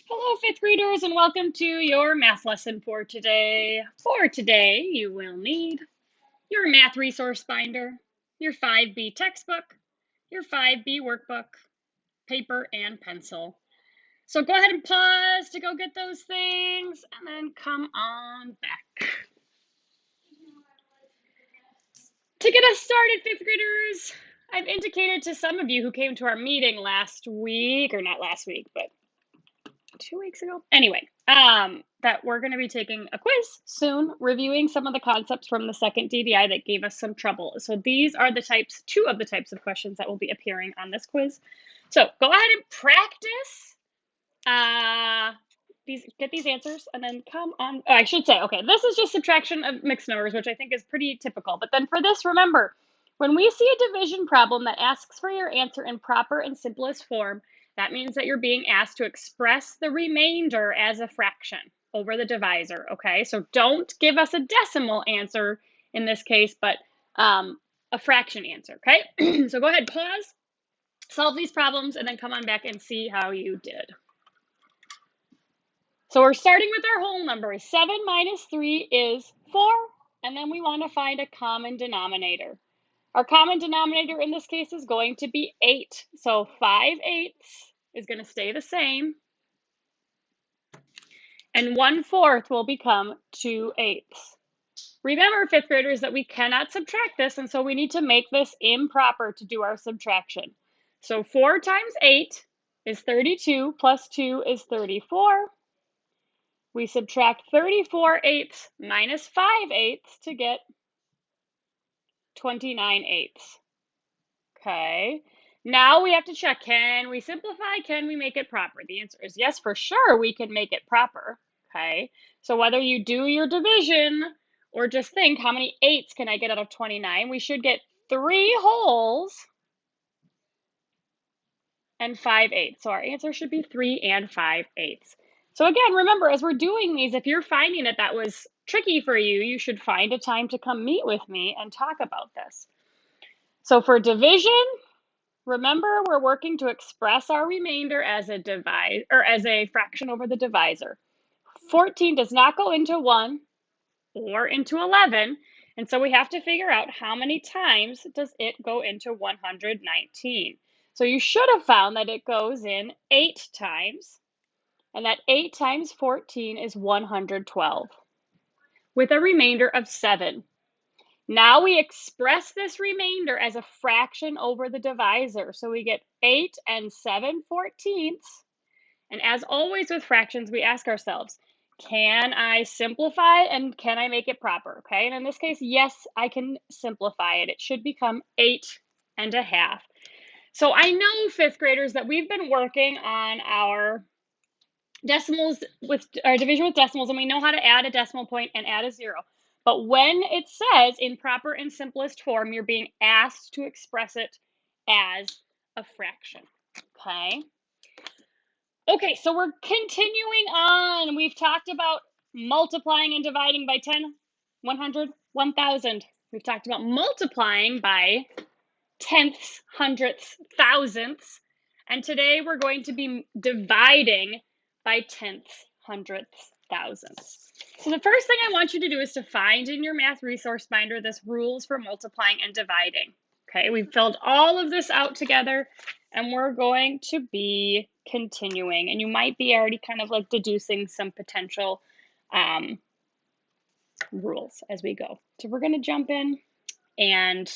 Hello, fifth graders, and welcome to your math lesson for today. For today, you will need your math resource binder, your 5B textbook, your 5B workbook, paper, and pencil. So go ahead and pause to go get those things, and then come on back. To get us started, fifth graders, I've indicated to some of you who came to our meeting last week, or not last week, but 2 weeks ago. Anyway, that we're going to be taking a quiz soon, reviewing some of the concepts from the second DDI that gave us some trouble. So these are two of the types of questions that will be appearing on this quiz. So go ahead and practice get these answers, and then come on. Oh, I should say, okay, this is just subtraction of mixed numbers, which I think is pretty typical. But then for this, remember, when we see a division problem that asks for your answer in proper and simplest form, that means that you're being asked to express the remainder as a fraction over the divisor, okay? So don't give us a decimal answer in this case, but a fraction answer, okay? So go ahead, pause, solve these problems, and then come on back and see how you did. So we're starting with our whole numbers. 7 minus 3 is 4, and then we want to find a common denominator. Our common denominator in this case is going to be 8. So 5/8 is going to stay the same, and 1/4 will become 2/8. Remember, fifth graders, that we cannot subtract this, and so we need to make this improper to do our subtraction. So 4 times 8 is 32, plus 2 is 34. We subtract 34/8 minus 5/8 to get 29/8. Okay. Now we have to check, can we simplify? Can we make it proper? The answer is yes, for sure we can make it proper. Okay. So whether you do your division or just think, how many 8s can I get out of 29? We should get 3 wholes and 5/8. So our answer should be 3 and 5/8. So again, remember, as we're doing these, if you're finding that was tricky for you, you should find a time to come meet with me and talk about this. So for division, remember, we're working to express our remainder as a fraction over the divisor. 14 does not go into 1 or into 11, and so we have to figure out how many times does it go into 119. So you should have found that it goes in 8 times, and that 8 times 14 is 112, with a remainder of 7. Now we express this remainder as a fraction over the divisor. So we get 8 and 7/14. And as always with fractions, we ask ourselves, can I simplify and can I make it proper? Okay, and in this case, yes, I can simplify it. It should become 8.5. So I know, fifth graders, that we've been working on our decimals with our division with decimals, and we know how to add a decimal point and add a 0. But when it says in proper and simplest form, you're being asked to express it as a fraction. Okay, so we're continuing on. We've talked about multiplying and dividing by 10, 100, 1,000. We've talked about multiplying by tenths, hundredths, thousandths. And today we're going to be dividing by tenths, hundredths, thousandths. So the first thing I want you to do is to find in your math resource binder this rules for multiplying and dividing. Okay, we've filled all of this out together, and we're going to be continuing. And you might be already kind of like deducing some potential rules as we go. So we're going to jump in and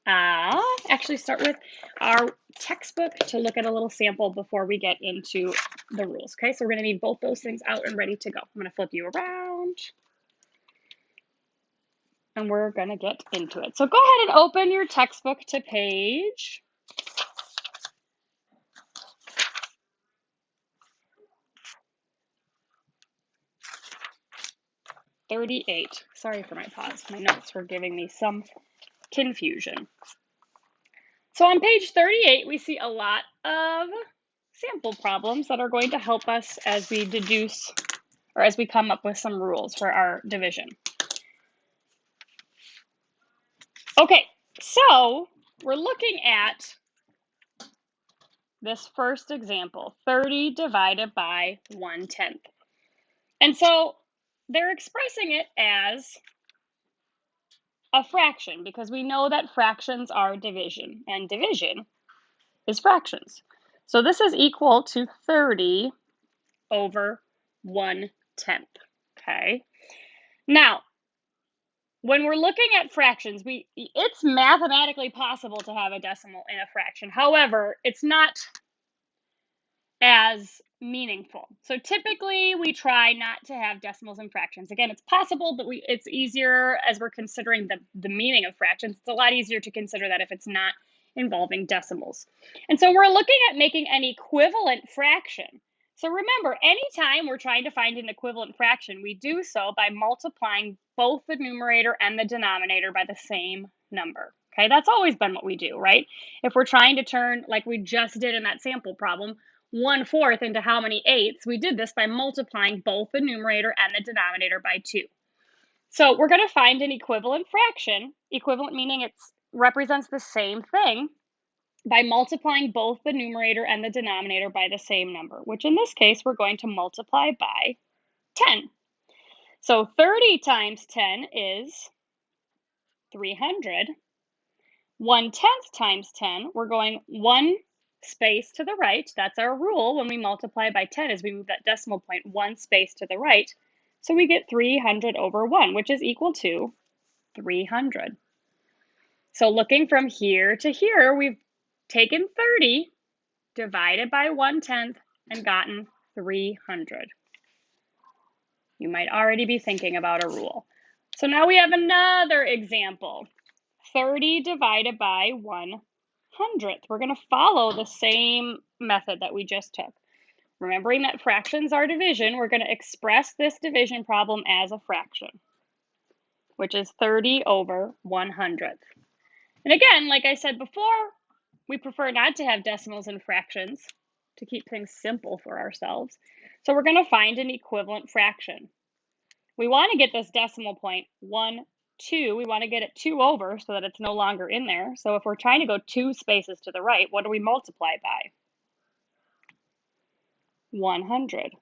actually start with our textbook to look at a little sample before we get into the rules. Okay, so we're going to need both those things out and ready to go. I'm going to flip you around, and we're going to get into it. So go ahead and open your textbook to page 38. Sorry for my pause. My notes were giving me some confusion. So on page 38, we see a lot of sample problems that are going to help us as we deduce or as we come up with some rules for our division. Okay, so we're looking at this first example, 30 divided by 1/10. And so they're expressing it as a fraction because we know that fractions are division, and division is fractions. So this is equal to 30 over 1/10. Okay. Now, when we're looking at fractions, it's mathematically possible to have a decimal in a fraction. However, it's not as meaningful. So typically we try not to have decimals and fractions. Again, it's possible, but it's easier as we're considering the meaning of fractions. It's a lot easier to consider that if it's not involving decimals. And so we're looking at making an equivalent fraction. So remember, anytime we're trying to find an equivalent fraction, we do so by multiplying both the numerator and the denominator by the same number. Okay, that's always been what we do, right? If we're trying to turn, like we just did in that sample problem, 1/4 into how many eighths, we did this by multiplying both the numerator and the denominator by 2. So we're going to find an equivalent fraction, equivalent meaning it represents the same thing, by multiplying both the numerator and the denominator by the same number, which in this case, we're going to multiply by 10. So 30 times 10 is 300. 1/10 times 10, we're going 1 space to the right. That's our rule when we multiply by 10, is we move that decimal point 1 space to the right. So we get 300 over 1, which is equal to 300. So looking from here to here, we've taken 30, divided by 1/10, and gotten 300. You might already be thinking about a rule. So now we have another example. 30 divided by 1/100th. We're going to follow the same method that we just took. Remembering that fractions are division, we're going to express this division problem as a fraction, which is 30 over 1/100th. And again, like I said before, we prefer not to have decimals and fractions to keep things simple for ourselves. So we're going to find an equivalent fraction. We want to get this decimal point 1, 2. We want to get it 2 over so that it's no longer in there. So if we're trying to go 2 spaces to the right, what do we multiply by? 100.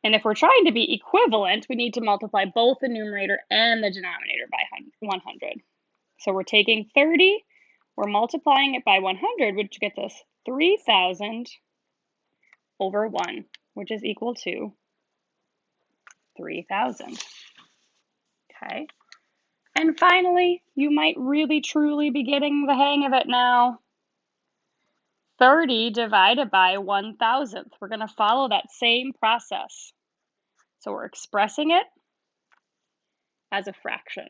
And if we're trying to be equivalent, we need to multiply both the numerator and the denominator by 100. So we're taking 30, we're multiplying it by 100, which gets us 3,000 over 1, which is equal to 3,000. Okay. And finally, you might really truly be getting the hang of it now. 30 divided by 1,000th. We're going to follow that same process. So we're expressing it as a fraction.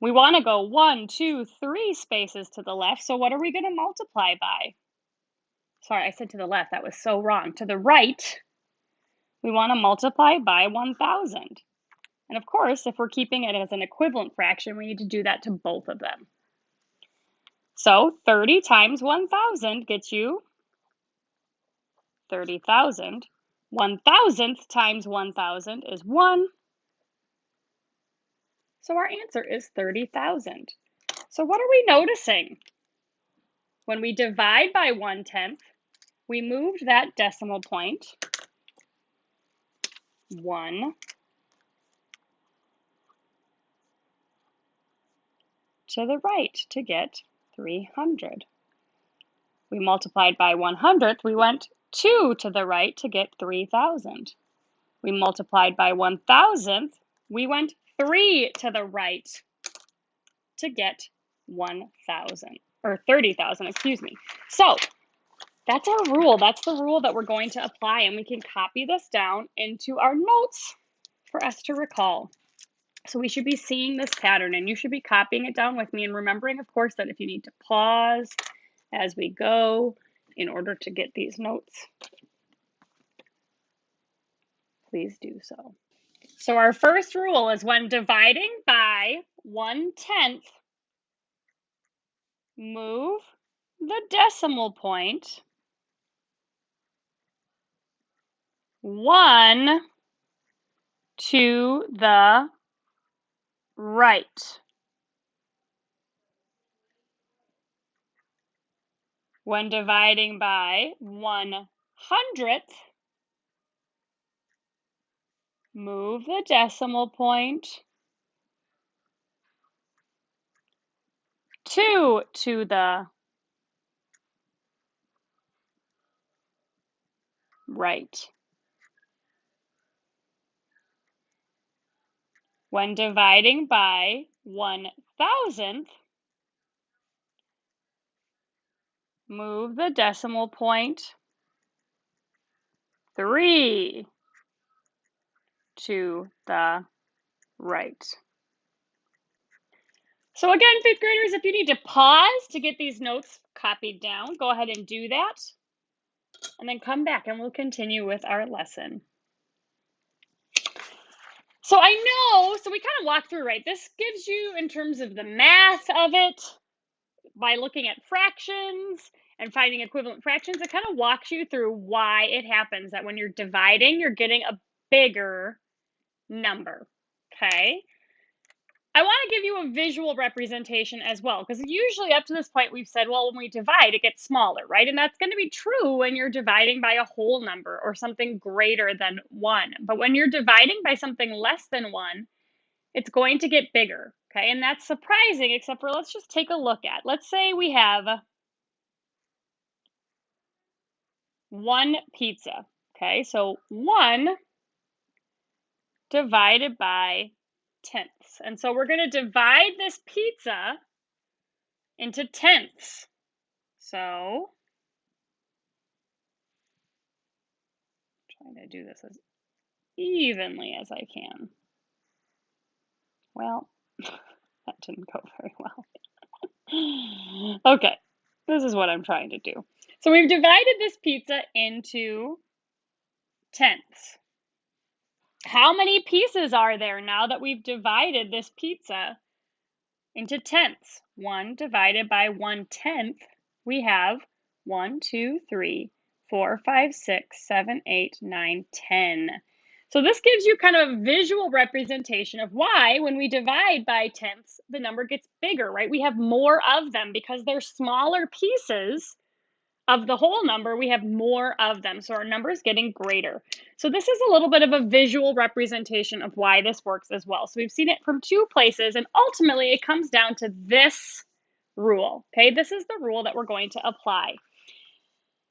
We want to go 1, 2, 3 spaces to the left. So what are we going to multiply by? Sorry, I said to the left. That was so wrong. To the right, we want to multiply by 1,000. And of course, if we're keeping it as an equivalent fraction, we need to do that to both of them. So 30 times 1,000 gets you 30,000. 1,000th times 1,000 is 1. So our answer is 30,000. So what are we noticing? When we divide by 1/10, we moved that decimal point 1 to the right to get 300. We multiplied by 100th, we went 2 to the right to get 3,000. We multiplied by 1,000th, we went 3 to the right to get 1,000, or 30,000, excuse me. So that's our rule. That's the rule that we're going to apply, and we can copy this down into our notes for us to recall. So we should be seeing this pattern, and you should be copying it down with me, and remembering, of course, that if you need to pause as we go in order to get these notes, please do so. So our first rule is when dividing by 1/10, move the decimal point 1 to the right. When dividing by 1/100th, move the decimal point 2 to the right. When dividing by 1,000th, move the decimal point 3 to the right. So again, fifth graders, if you need to pause to get these notes copied down, go ahead and do that. And then come back and we'll continue with our lesson. So I know, so we kind of walked through, right? This gives you, in terms of the math of it, by looking at fractions and finding equivalent fractions, it kind of walks you through why it happens that when you're dividing, you're getting a bigger number, okay? I want to give you a visual representation as well, because usually up to this point we've said, well, when we divide, it gets smaller, right? And that's going to be true when you're dividing by a whole number or something greater than 1. But when you're dividing by something less than 1, it's going to get bigger, okay? And that's surprising, except for let's just take a look at, let's say we have 1 pizza, okay? So 1 divided by tenths. And so we're going to divide this pizza into tenths. So, trying to do this as evenly as I can. Well, that didn't go very well. Okay, this is what I'm trying to do. So we've divided this pizza into tenths. How many pieces are there now that we've divided this pizza into tenths? 1 divided by 1/10, we have 1, 2, 3, 4, 5, 6, 7, 8, 9, 10. So this gives you kind of a visual representation of why when we divide by tenths, the number gets bigger, right? We have more of them because they're smaller pieces of the whole number, we have more of them. So our number is getting greater. So this is a little bit of a visual representation of why this works as well. So we've seen it from 2 places, and ultimately it comes down to this rule, okay? This is the rule that we're going to apply.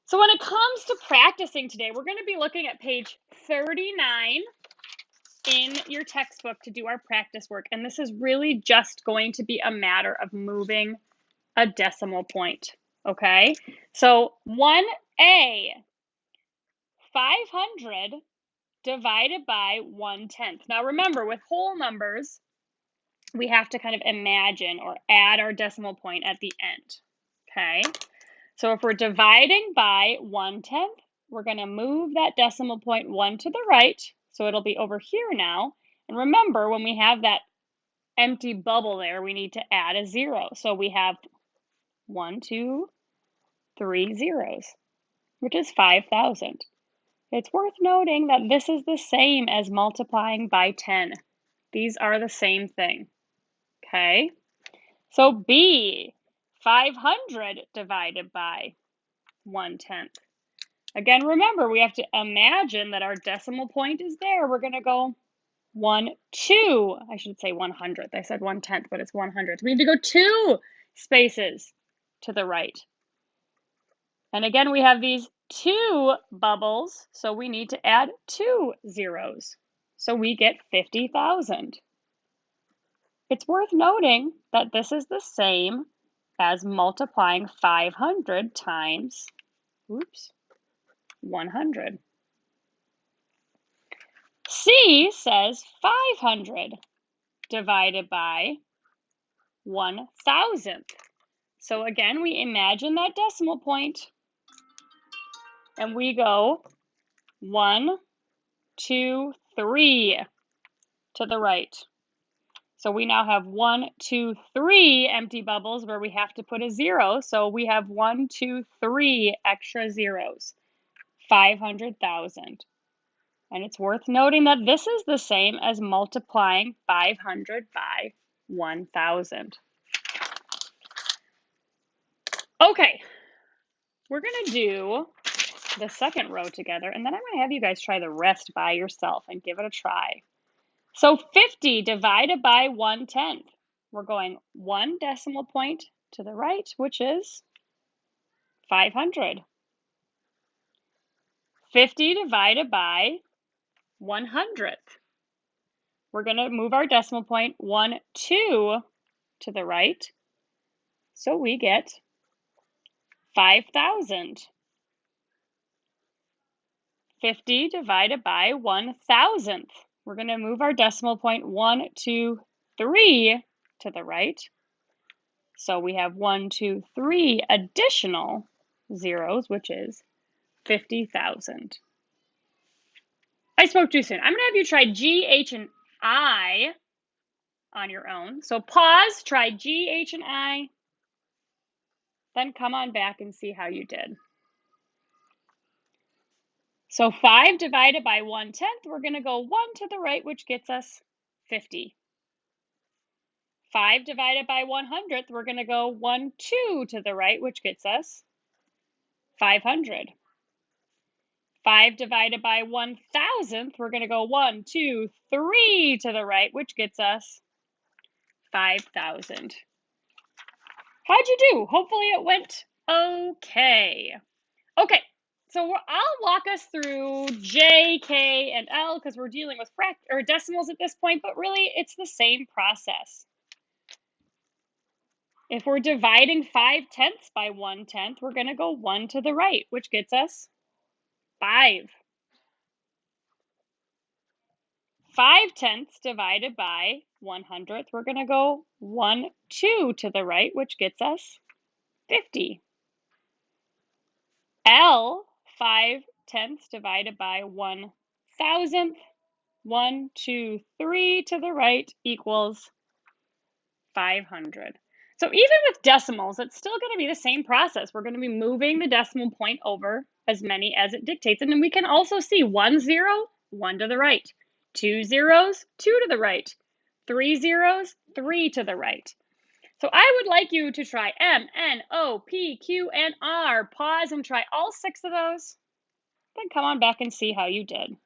So when it comes to practicing today, we're going to be looking at page 39 in your textbook to do our practice work. And this is really just going to be a matter of moving a decimal point, okay? So 1A, 500 divided by 1/10. Now remember, with whole numbers, we have to kind of imagine or add our decimal point at the end, okay? So if we're dividing by 1/10, we're going to move that decimal point 1 to the right, so it'll be over here now. And remember, when we have that empty bubble there, we need to add a 0. So we have 1, 2, 3 zeros, which is 5,000. It's worth noting that this is the same as multiplying by 10. These are the same thing, okay? So B, 500 divided by 1/10. Again, remember, we have to imagine that our decimal point is there. We're going to go 1, 2. I should say 100th. I said 1/10, but it's 100th. We need to go 2 spaces to the right. And again, we have these 2 bubbles, so we need to add 2 zeros. So we get 50,000. It's worth noting that this is the same as multiplying 500 times, 100. C says 500 divided by 1,000. So again, we imagine that decimal point and we go 1, 2, 3 to the right. So we now have 1, 2, 3 empty bubbles where we have to put a 0. So we have 1, 2, 3 extra zeros, 500,000. And it's worth noting that this is the same as multiplying 500 by 1,000. Okay, we're going to do the second row together, and then I'm going to have you guys try the rest by yourself and give it a try. So 50 divided by 1/10. We're going 1 decimal point to the right, which is 500. 50 divided by 100th. We're going to move our decimal point 1, 2 to the right, so we get 5,000. 50 divided by 1,000th. We're going to move our decimal point 1, 2, 3 to the right. So we have 1, 2, 3 additional zeros, which is 50,000. I spoke too soon. I'm going to have you try G, H, and I on your own. So pause, try G, H, and I, then come on back and see how you did. So 5 divided by 1/10, we're going to go 1 to the right, which gets us 50. 5 divided by 100th, we're going to go 1, 2 to the right, which gets us 500. 5 divided by 1,000th, we're going to go 1, 2, 3 to the right, which gets us 5,000. How'd you do? Hopefully it went okay. Okay, so I'll walk us through J, K, and L because we're dealing with decimals at this point, but really it's the same process. If we're dividing 5/10 by 1/10, we're going to go 1 to the right, which gets us 5. 5/10 divided by 100th, we're going to go 1, 2 to the right, which gets us 50. L, 5/10 divided by 1,000th, 1, 2, 3 to the right equals 500. So even with decimals, it's still going to be the same process. We're going to be moving the decimal point over as many as it dictates. And then we can also see 1 0, 1 to the right, 2 zeros, 2 to the right, 3 zeros, 3 to the right. So I would like you to try M, N, O, P, Q, and R. Pause and try all 6 of those. Then come on back and see how you did.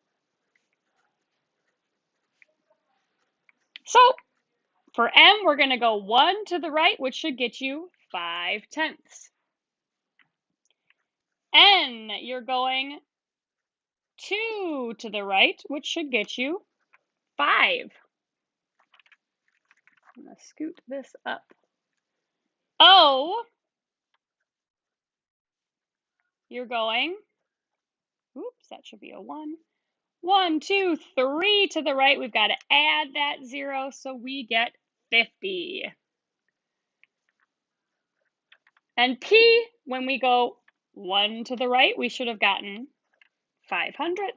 So for M, we're going to go 1 to the right, which should get you 5/10. N, you're going 2 to the right, which should get you 5. I'm going to scoot this up. O, you're going, oops, that should be a 1. 1, 2, 3 to the right. We've got to add that 0, so we get 50. And P, when we go 1 to the right, we should have gotten 500.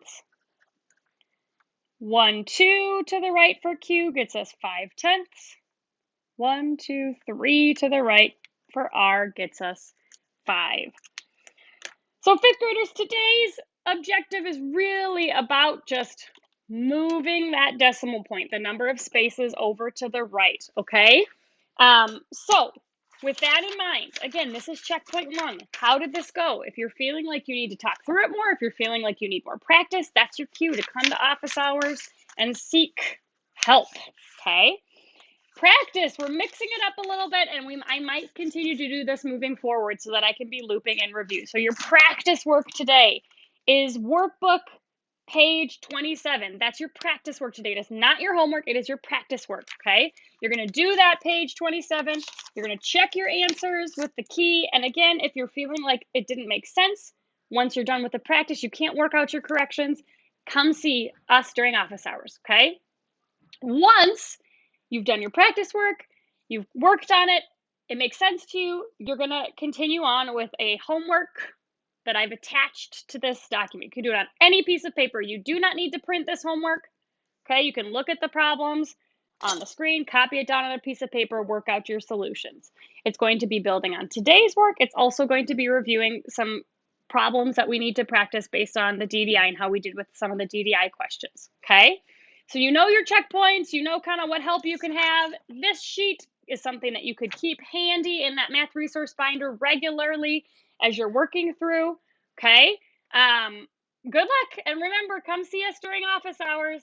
1, 2 to the right for Q gets us 5/10. 1, 2, 3 to the right for R gets us 5. So 5th graders, today's objective is really about just moving that decimal point, the number of spaces over to the right, okay? So with that in mind, again, this is checkpoint 1. How did this go? If you're feeling like you need to talk through it more, if you're feeling like you need more practice, that's your cue to come to office hours and seek help, okay? Practice, we're mixing it up a little bit, and I might continue to do this moving forward so that I can be looping and review. So your practice work today is workbook page 27. That's your practice work today. It is not your homework, it is your practice work, okay? You're going to do that page 27. You're going to check your answers with the key, and again, if you're feeling like it didn't make sense, once you're done with the practice, you can't work out your corrections, come see us during office hours, okay? Once you've done your practice work, you've worked on it, it makes sense to you, you're going to continue on with a homework that I've attached to this document. You can do it on any piece of paper. You do not need to print this homework, okay? You can look at the problems on the screen, copy it down on a piece of paper, work out your solutions. It's going to be building on today's work. It's also going to be reviewing some problems that we need to practice based on the DDI and how we did with some of the DDI questions, okay? So you know your checkpoints, you know kind of what help you can have. This sheet is something that you could keep handy in that math resource binder regularly. as you're working through. Okay. Good luck. And remember, come see us during office hours.